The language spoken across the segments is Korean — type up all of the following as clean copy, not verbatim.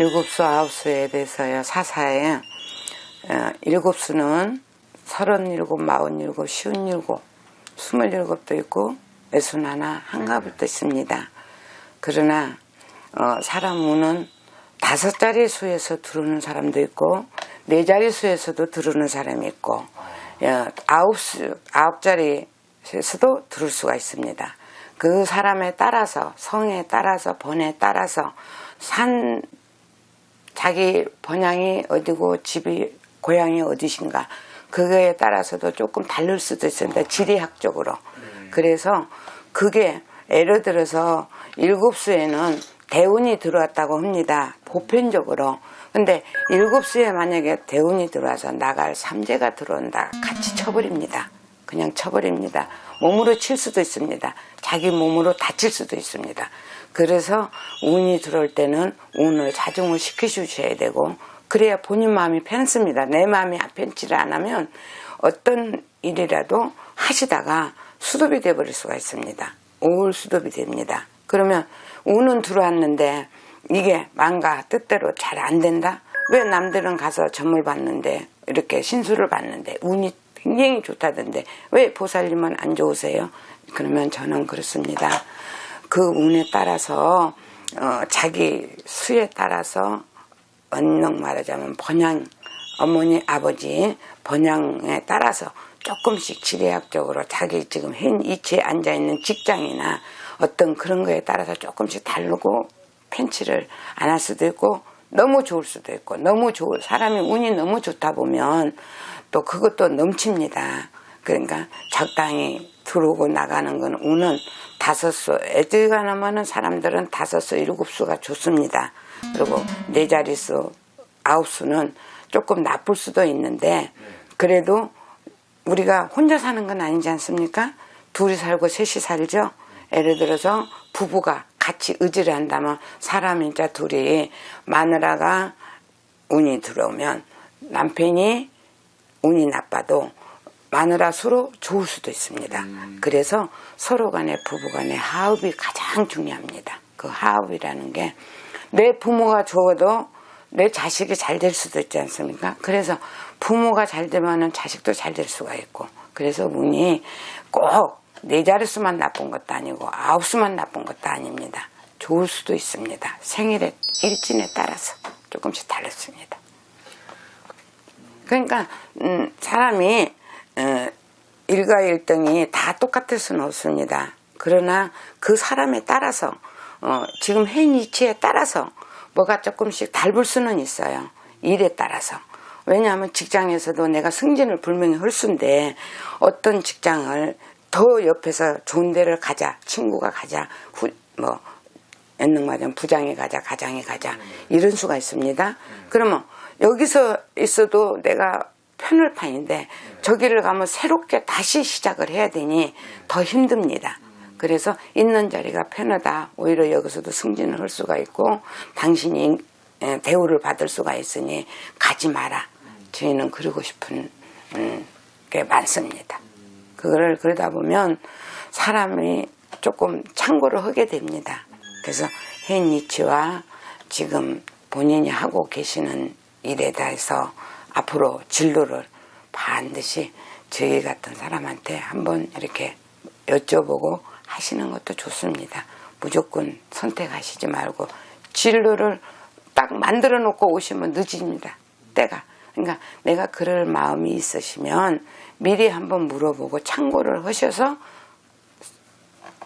일곱수, 아홉수에 대해서요. 사사에 일곱수는 37, 47, 57, 27도 있고 61, 한가불도 있습니다. 그러나 사람 운은 5자리 수에서 들어오는 사람도 있고 4자리 수에서도 들어오는 사람이 있고 9자리에서도 들어올 수가 있습니다. 그 사람에 따라서, 성에 따라서, 번에 따라서 자기 번향이 어디고 집이 고향이 어디신가 그거에 따라서도 조금 다를 수도 있습니다. 지리학적으로. 그래서 그게 예를 들어서 일곱수에는 대운이 들어왔다고 합니다. 보편적으로. 근데 일곱수에 만약에 대운이 들어와서 나갈 삼재가 들어온다. 같이 쳐버립니다. 그냥 쳐버립니다. 몸으로 칠 수도 있습니다. 자기 몸으로 다칠 수도 있습니다. 그래서 운이 들어올 때는 운을 자중을 시켜주셔야 되고 그래야 본인 마음이 편습니다. 내 마음이 편치를 안 하면 어떤 일이라도 하시다가 수습이 되어버릴 수가 있습니다. 우울수습이 됩니다. 그러면 운은 들어왔는데 이게 망가 뜻대로 잘 안 된다? 왜 남들은 가서 점을 받는데 이렇게 신수를 받는데 운이 굉장히 좋다던데 왜 보살님은 안 좋으세요? 그러면 저는 그렇습니다. 그 운에 따라서 자기 수에 따라서 언능 말하자면 번향 어머니 아버지 번향에 따라서 조금씩 지리학적으로 자기 지금 현 위치에 앉아있는 직장이나 어떤 그런 거에 따라서 조금씩 다르고 편치를 안 할 수도 있고 너무 좋을 수도 있고 사람이 운이 너무 좋다 보면 또 그것도 넘칩니다. 그러니까 적당히 들어오고 나가는 건 운은 5수 애들가 나면은 사람들은 5수 7수가 좋습니다. 그리고 4자릿수 9수는 조금 나쁠 수도 있는데 그래도 우리가 혼자 사는 건 아니지 않습니까? 둘이 살고 셋이 살죠. 예를 들어서 부부가 같이 의지를 한다면 사람이 이제 둘이 마누라가 운이 들어오면 남편이 운이 나빠도 마누라 수로 좋을 수도 있습니다. 그래서 서로 간에 부부 간의 화합이 가장 중요합니다. 그 화합이라는 게 내 부모가 좋아도 내 자식이 잘 될 수도 있지 않습니까? 그래서 부모가 잘 되면 자식도 잘 될 수가 있고 그래서 운이 꼭 4자릿수만 나쁜 것도 아니고 9수만 나쁜 것도 아닙니다. 좋을 수도 있습니다. 생일의 일진에 따라서 조금씩 다릅니다. 그러니까 사람이 일가일등이 다 똑같을 수는 없습니다. 그러나 그 사람에 따라서 지금 현 위치에 따라서 뭐가 조금씩 다를 수는 있어요. 일에 따라서. 왜냐하면 직장에서도 내가 승진을 분명히 할 수인데 어떤 직장을 더 옆에서 좋은 데를 가자, 친구가 가자, 연능마전 부장이 가자, 가장이 가자 이런 수가 있습니다. 그러면 여기서 있어도 내가 편할 판인데 저기를 가면 새롭게 다시 시작을 해야 되니 더 힘듭니다. 그래서 있는 자리가 편하다. 오히려 여기서도 승진을 할 수가 있고 당신이 대우를 받을 수가 있으니 가지 마라. 저희는 그러고 싶은 게 많습니다. 그거를 그러다 보면 사람이 조금 참고를 하게 됩니다. 그래서 현 위치와 지금 본인이 하고 계시는 일에 대해서 앞으로 진로를 반드시 저희 같은 사람한테 한번 이렇게 여쭤보고 하시는 것도 좋습니다. 무조건 선택하시지 말고 진로를 딱 만들어 놓고 오시면 늦습니다. 때가. 그러니까 내가 그럴 마음이 있으시면 미리 한번 물어보고 참고를 하셔서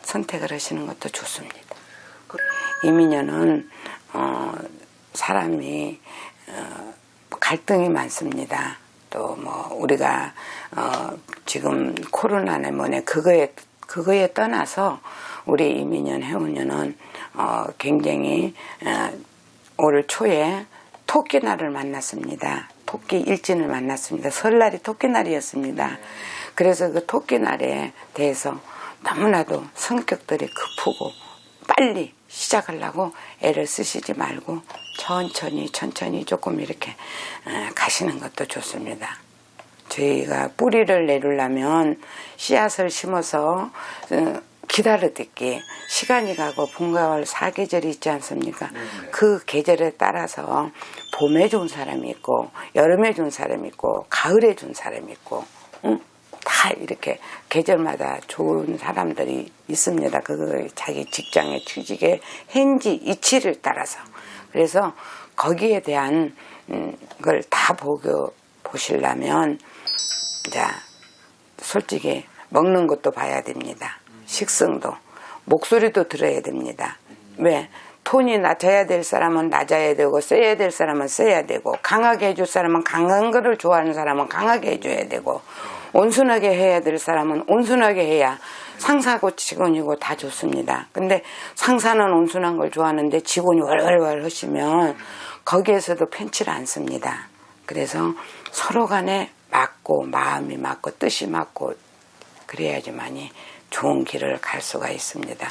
선택을 하시는 것도 좋습니다. 이민년은 사람이 갈등이 많습니다. 또 뭐 우리가 지금 코로나나 뭐네 그거에 떠나서 우리 이민년 해운년은 굉장히 올 초에 토끼날을 만났습니다. 토끼 일진을 만났습니다. 설날이 토끼날이었습니다. 그래서 그 토끼날에 대해서 너무나도 성격들이 급하고 빨리 시작하려고 애를 쓰시지 말고 천천히 조금 이렇게 가시는 것도 좋습니다. 저희가 뿌리를 내리려면 씨앗을 심어서 기다려듣기 시간이 가고 봄, 가을 사계절이 있지 않습니까? 그 계절에 따라서 봄에 좋은 사람이 있고 여름에 좋은 사람이 있고 가을에 좋은 사람이 있고 다 이렇게 계절마다 좋은 사람들이 있습니다. 그 자기 직장의 취직의 현지 이치를 따라서. 그래서 거기에 대한 걸 다 보시려면 자 솔직히 먹는 것도 봐야 됩니다. 식성도 목소리도 들어야 됩니다. 왜? 톤이 낮아야 될 사람은 낮아야 되고 세야 될 사람은 세야 되고 강하게 해줄 사람은 강한 거를 좋아하는 사람은 강하게 해줘야 되고 온순하게 해야 될 사람은 온순하게 해야 상사고 직원이고 다 좋습니다. 근데 상사는 온순한 걸 좋아하는데 직원이 월월월 하시면 거기에서도 편치를 않습니다. 그래서 서로 간에 맞고 마음이 맞고 뜻이 맞고 그래야지만이 좋은 길을 갈 수가 있습니다.